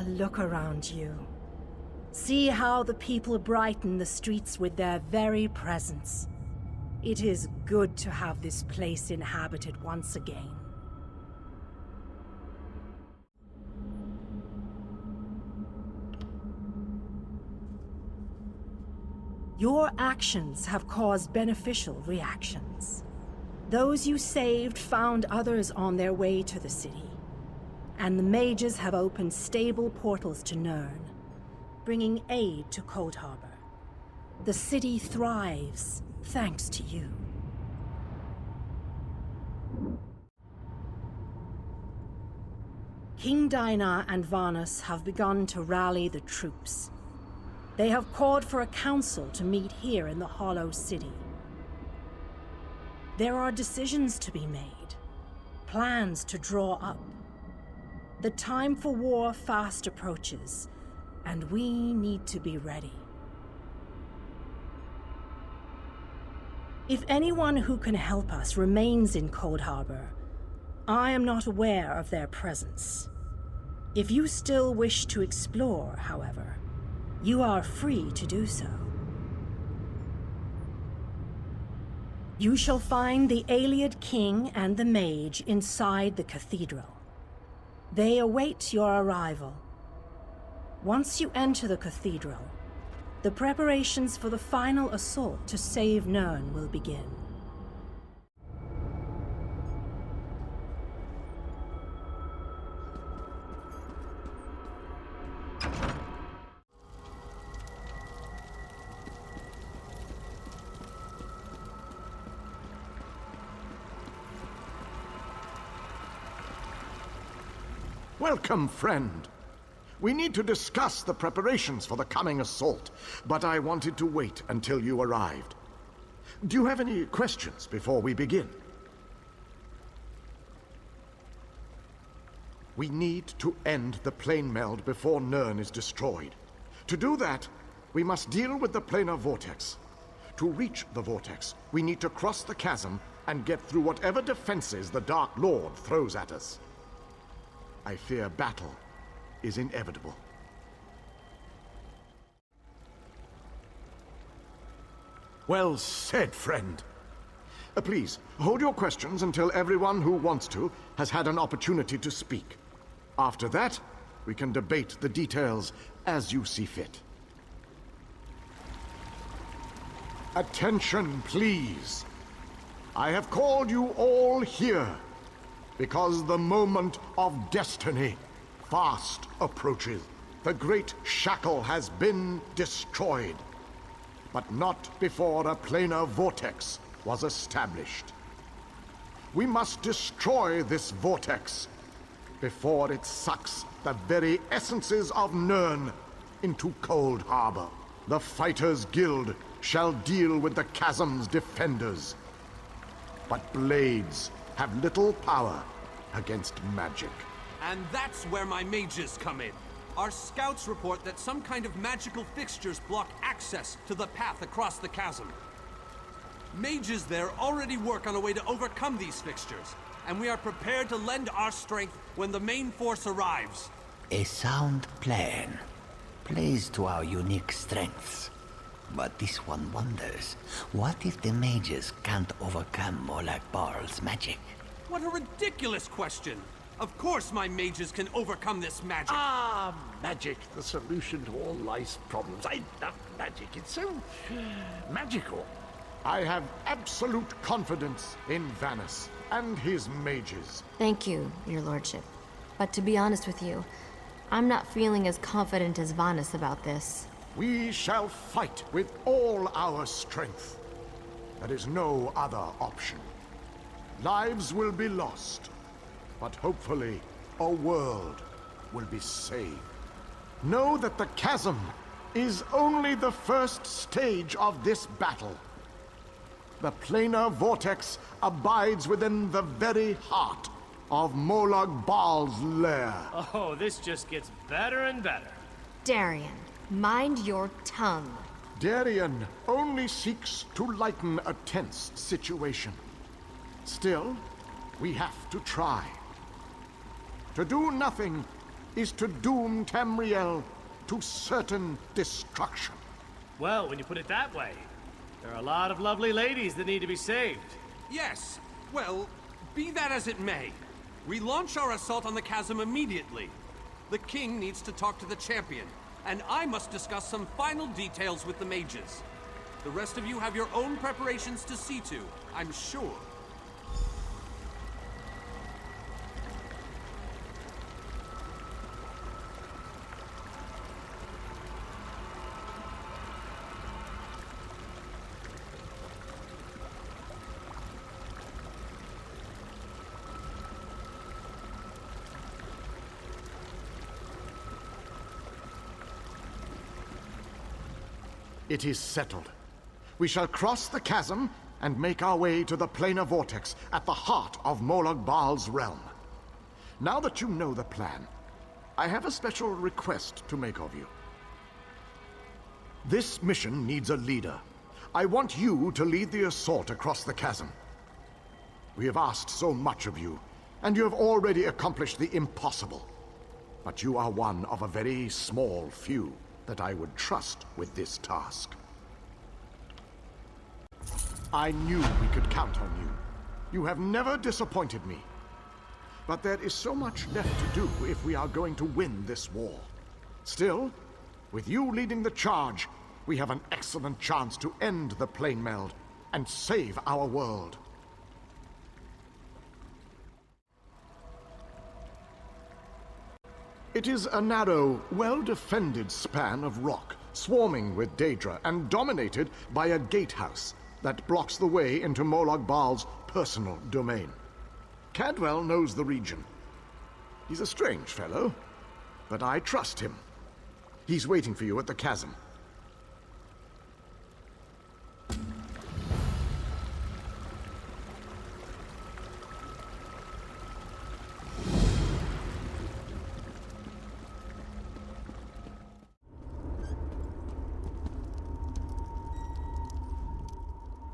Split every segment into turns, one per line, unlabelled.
look around you. See how the people brighten the streets with their very presence. It is good to have this place inhabited once again. Your actions have caused beneficial reactions. Those you saved found others on their way to the city, and the mages have opened stable portals to Nirn, bringing aid to Cold Harbor. The city thrives thanks to you. King Dinah and Vanus have begun to rally the troops. They have called for a council to meet here in the Hollow City. There are decisions to be made, plans to draw up. The time for war fast approaches, and we need to be ready. If anyone who can help us remains in Cold Harbor, I am not aware of their presence. If you still wish to explore, however, you are free to do so. You shall find the Ayleid King and the Mage inside the cathedral. They await your arrival. Once you enter the cathedral, the preparations for the final assault to save Nirn will begin.
Welcome, friend. We need to discuss the preparations for the coming assault, but I wanted to wait until you arrived. Do you have any questions before we begin? We need to end the plane meld before Nirn is destroyed. To do that, we must deal with the planar vortex. To reach the vortex, we need to cross the chasm and get through whatever defenses the Dark Lord throws at us. I fear battle is inevitable. Well said, friend. Please, hold your questions until everyone who wants to has had an opportunity to speak. After that, we can debate the details as you see fit. Attention, please. I have called you all here because the moment of destiny fast approaches. The great shackle has been destroyed, but not before a planar vortex was established. We must destroy this vortex before it sucks the very essences of Nirn into Cold Harbor. The Fighters Guild shall deal with the chasm's defenders, but blades have little power against magic.
And that's where my mages come in. Our scouts report that some kind of magical fixtures block access to the path across the chasm. Mages there already work on a way to overcome these fixtures, and we are prepared to lend our strength when the main force arrives.
A sound plan. Plays to our unique strengths. But this one wonders, what if the mages can't overcome Molag Barl's magic?
What a ridiculous question! Of course my mages can overcome this magic!
Ah, magic, the solution to all life's problems. I love magic, it's so magical.
I have absolute confidence in Vanus and his mages.
Thank you, your lordship. But to be honest with you, I'm not feeling as confident as Vanus about this.
We shall fight with all our strength. There is no other option. Lives will be lost, but hopefully a world will be saved. Know that the chasm is only the first stage of this battle. The planar vortex abides within the very heart of Molag Bal's lair.
Oh, this just gets better and better.
Darian, mind your tongue.
Darian only seeks to lighten a tense situation. Still, we have to try. To do nothing is to doom Tamriel to certain destruction.
Well, when you put it that way, there are a lot of lovely ladies that need to be saved.
Yes. Well, be that as it may, we launch our assault on the chasm immediately. The king needs to talk to the champion, and I must discuss some final details with the mages. The rest of you have your own preparations to see to, I'm sure.
It is settled. We shall cross the chasm and make our way to the planar vortex at the heart of Molag Bal's realm. Now that you know the plan, I have a special request to make of you. This mission needs a leader. I want you to lead the assault across the chasm. We have asked so much of you, and you have already accomplished the impossible. But you are one of a very small few that I would trust with this task. I knew we could count on you. You have never disappointed me. But there is so much left to do if we are going to win this war. Still, with you leading the charge, we have an excellent chance to end the plane meld and save our world. It is a narrow, well-defended span of rock, swarming with Daedra and dominated by a gatehouse that blocks the way into Molag Bal's personal domain. Cadwell knows the region. He's a strange fellow, but I trust him. He's waiting for you at the chasm.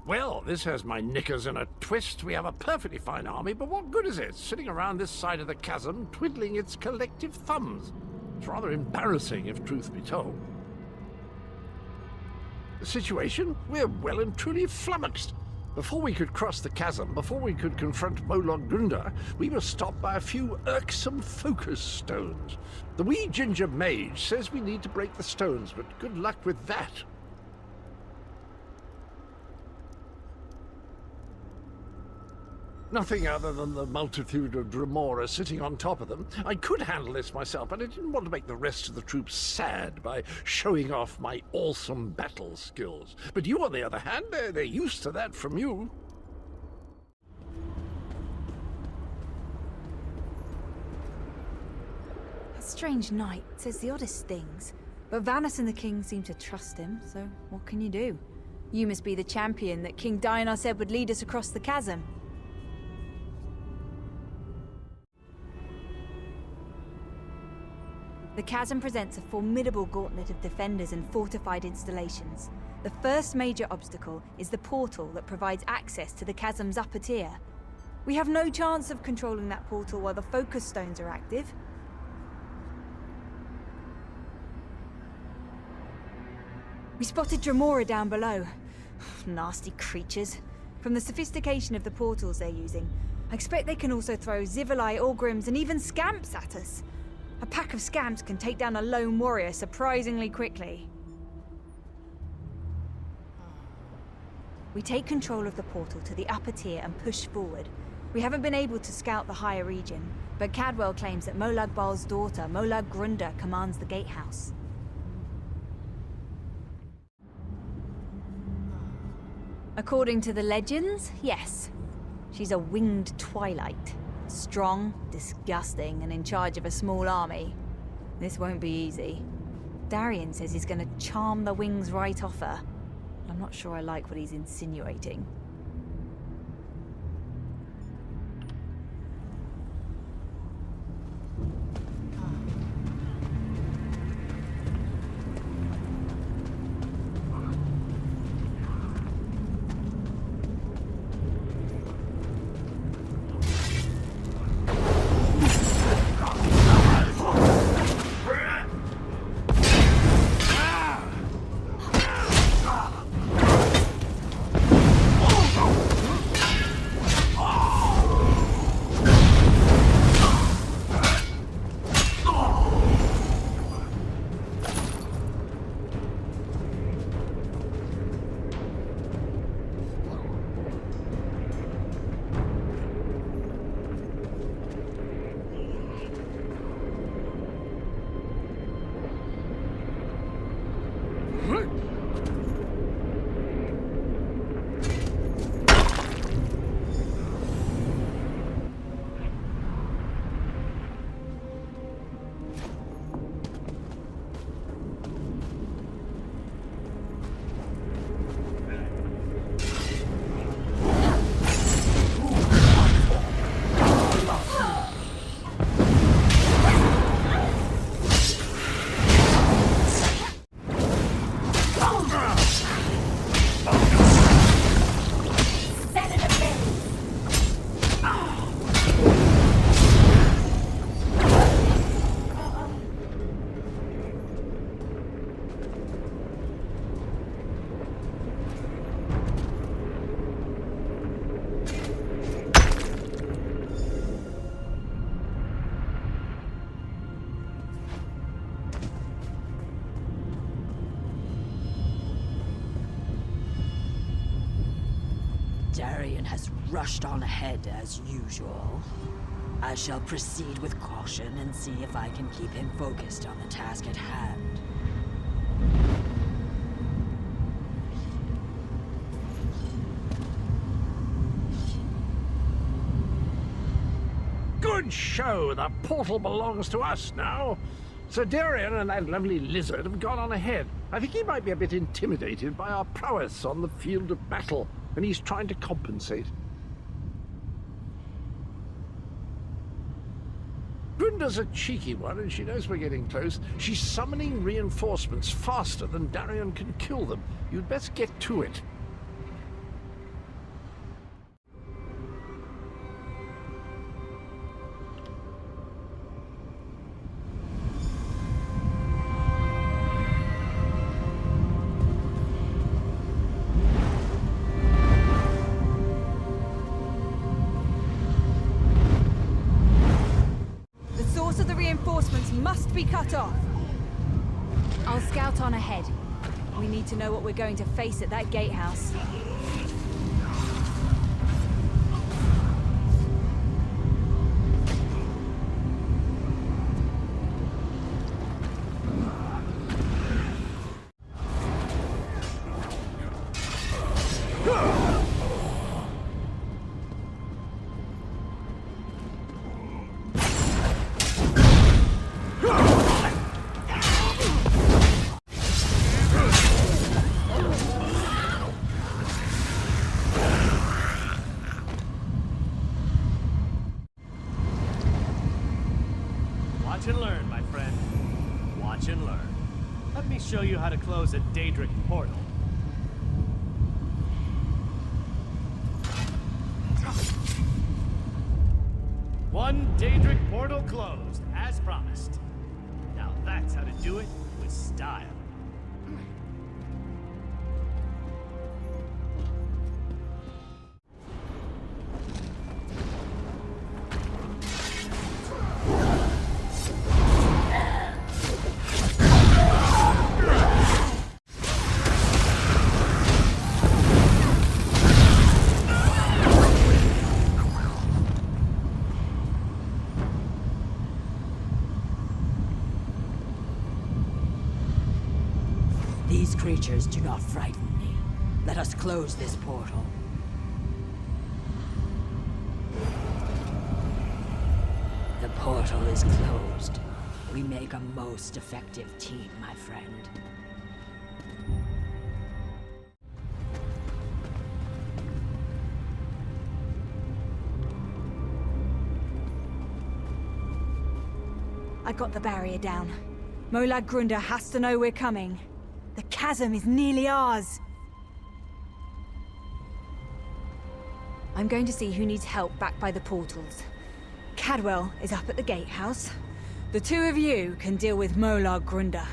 Well, this has my knickers in a twist. We have a perfectly fine army, but what good is it sitting around this side of the chasm, twiddling its collective thumbs? It's rather embarrassing, if truth be told. The situation? We're well and truly flummoxed. Before we could cross the chasm, before we could confront Molag Gunda, we were stopped by a few irksome focus stones. The wee ginger mage says we need to break the stones, but good luck with that. Nothing other than the multitude of Dremora sitting on top of them. I could handle this myself, but I didn't want to make the rest of the troops sad by showing off my awesome battle skills. But you, on the other hand, they're used to that from you.
That strange knight says the oddest things, but Vanus and the king seem to trust him, so what can you do? You must be the champion that King Dinar said would lead us across the chasm. The chasm presents a formidable gauntlet of defenders and fortified installations. The first major obstacle is the portal that provides access to the chasm's upper tier. We have no chance of controlling that portal while the focus stones are active. We spotted Dremora down below. Nasty creatures. From the sophistication of the portals they're using, I expect they can also throw Zivalai, Orgrims, and even Scamps at us. A pack of Scamps can take down a lone warrior surprisingly quickly. We take control of the portal to the upper tier and push forward. We haven't been able to scout the higher region, but Cadwell claims that Molag Bal's daughter, Molag Grunda, commands the Gatehouse. According to the legends, yes. She's a winged twilight. Strong, disgusting, and in charge of a small army. This won't be easy. Darian says he's gonna charm the wings right off her. I'm not sure I like what he's insinuating.
rushed on ahead as usual. I shall proceed with caution and see if I can keep him focused on the task at hand.
Good show! The portal belongs to us now. Sir Darian and that lovely lizard have gone on ahead. I think he might be a bit intimidated by our prowess on the field of battle, and he's trying to compensate. Grunda's a cheeky one, and she knows we're getting close. She's summoning reinforcements faster than Darian can kill them. You'd best get to it.
Must be cut off. I'll scout on ahead. We need to know what we're going to face at that gatehouse.
Watch and learn, my friend. Watch and learn. Let me show you how to close a Daedric portal. One Daedric portal closed, as promised. Now that's how to do it with style.
These creatures do not frighten me. Let us close this portal. The portal is closed. We make a most effective team, my friend.
I got the barrier down. Molag Grunda has to know we're coming. The chasm is nearly ours. I'm going to see who needs help back by the portals. Cadwell is up at the Gatehouse. The two of you can deal with Molag Grunda.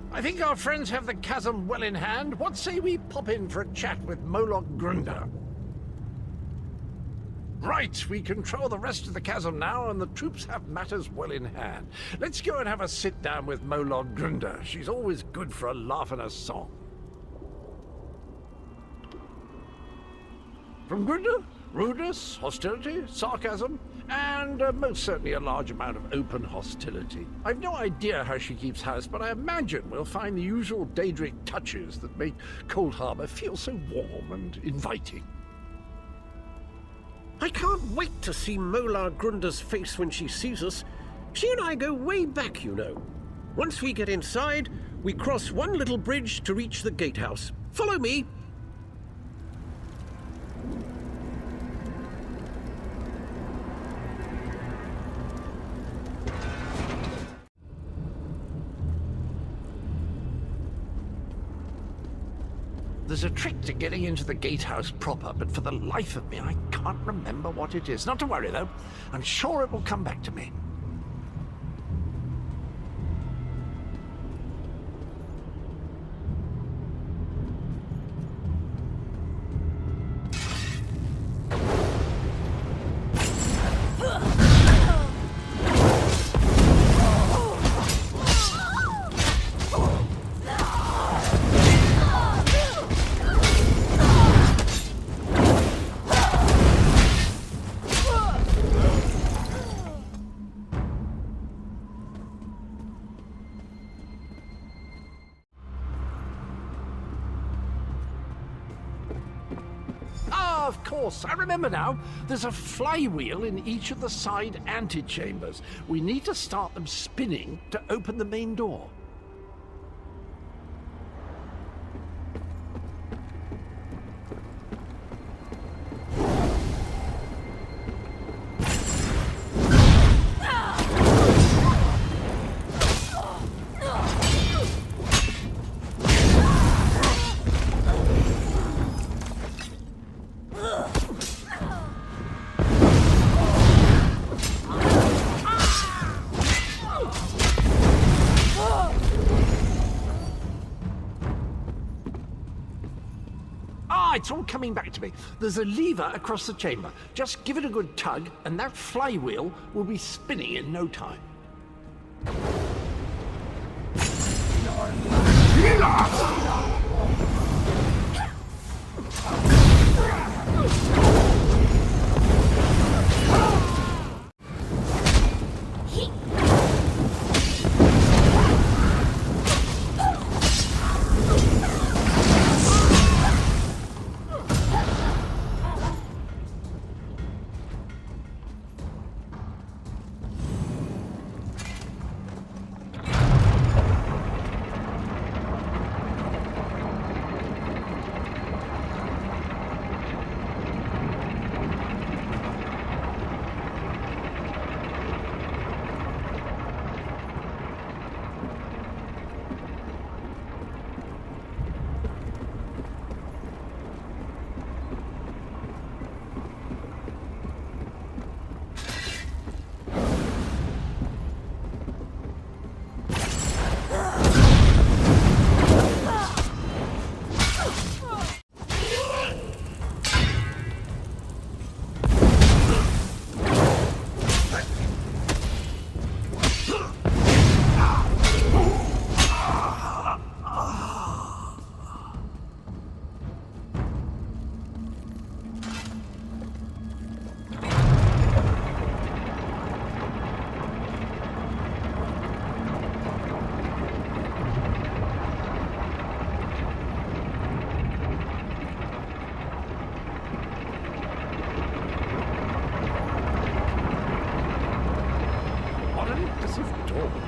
I think our friends have the chasm well in hand. What say we pop in for a chat with Molag Grunda? Right, we control the rest of the chasm now, and the troops have matters well in hand. Let's go and have a sit down with Molag Grunda. She's always good for a laugh and a song. From Grunda, rudeness, hostility, sarcasm, and most certainly a large amount of open hostility. I've no idea how she keeps house, but I imagine we'll find the usual Daedric touches that make Cold Harbor feel so warm and inviting.
I can't wait to see Molag Grunda's face when she sees us. She and I go way back, you know. Once we get inside, we cross one little bridge to reach the Gatehouse. Follow me.
There's a trick to getting into the Gatehouse proper, but for the life of me, I can't remember what it is. Not to worry, though. I'm sure it will come back to me. course. I remember now. There's a flywheel in each of the side antechambers. We need to start them spinning to open the main door. It's all coming back to me. There's a lever across the chamber. Just give it a good tug, and that flywheel will be spinning in no time.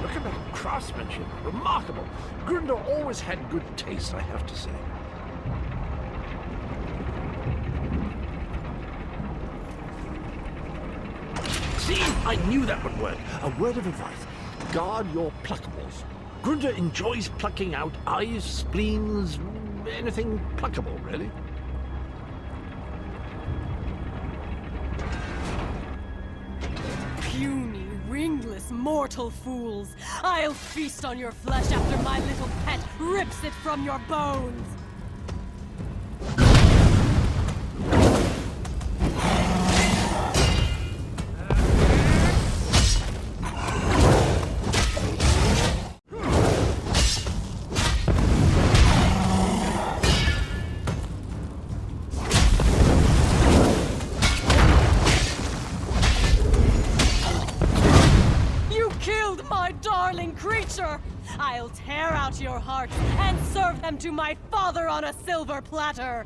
Look at that craftsmanship. Remarkable. Grunder always had good taste, I have to say. See? I knew that would work. A word of advice. Guard your pluckables. Grunder enjoys plucking out eyes, spleens, anything pluckable, really.
Puny, ringless, mortal fools! I'll feast on your flesh after my little pet rips it from your bones! Creature! I'll tear out your hearts and serve them to my father on a silver platter!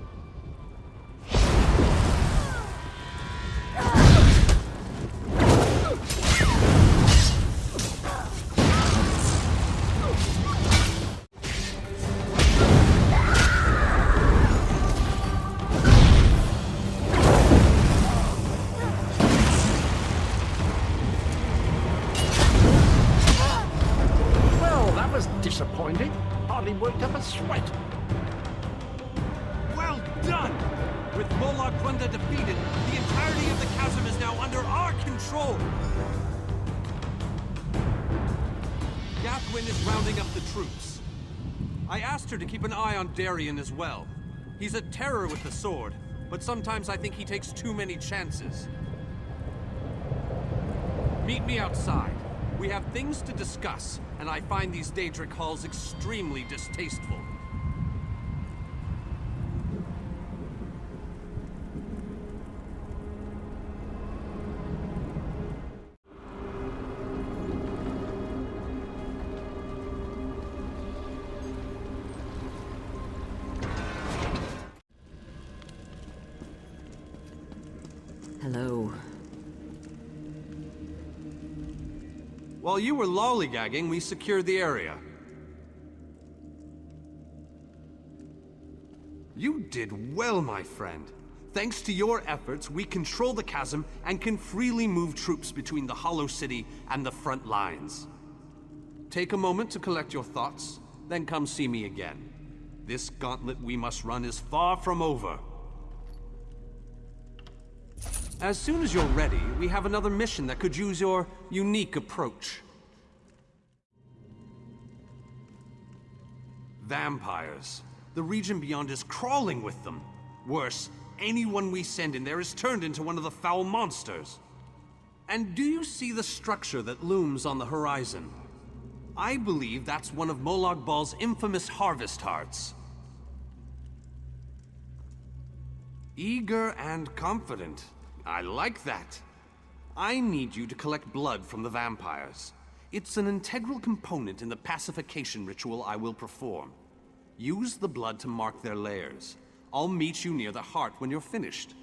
Disappointing. Hardly worked up a sweat.
Well done! With Moloch Grunda defeated, the entirety of the chasm is now under our control! Gathwin is rounding up the troops. I asked her to keep an eye on Darien as well. He's a terror with the sword, but sometimes I think he takes too many chances. Meet me outside. We have things to discuss, and I find these Daedric halls extremely distasteful. While you were lollygagging, we secured the area. You did well, my friend. Thanks to your efforts, we control the chasm and can freely move troops between the Hollow City and the front lines. Take a moment to collect your thoughts, then come see me again. This gauntlet we must run is far from over. As soon as you're ready, we have another mission that could use your unique approach. Vampires. The region beyond is crawling with them. Worse, anyone we send in there is turned into one of the foul monsters. And do you see the structure that looms on the horizon? I believe that's one of Molag Bal's infamous harvest hearts. Eager and confident. I like that. I need you to collect blood from the vampires. It's an integral component in the pacification ritual I will perform. Use the blood to mark their lairs. I'll meet you near the heart when you're finished.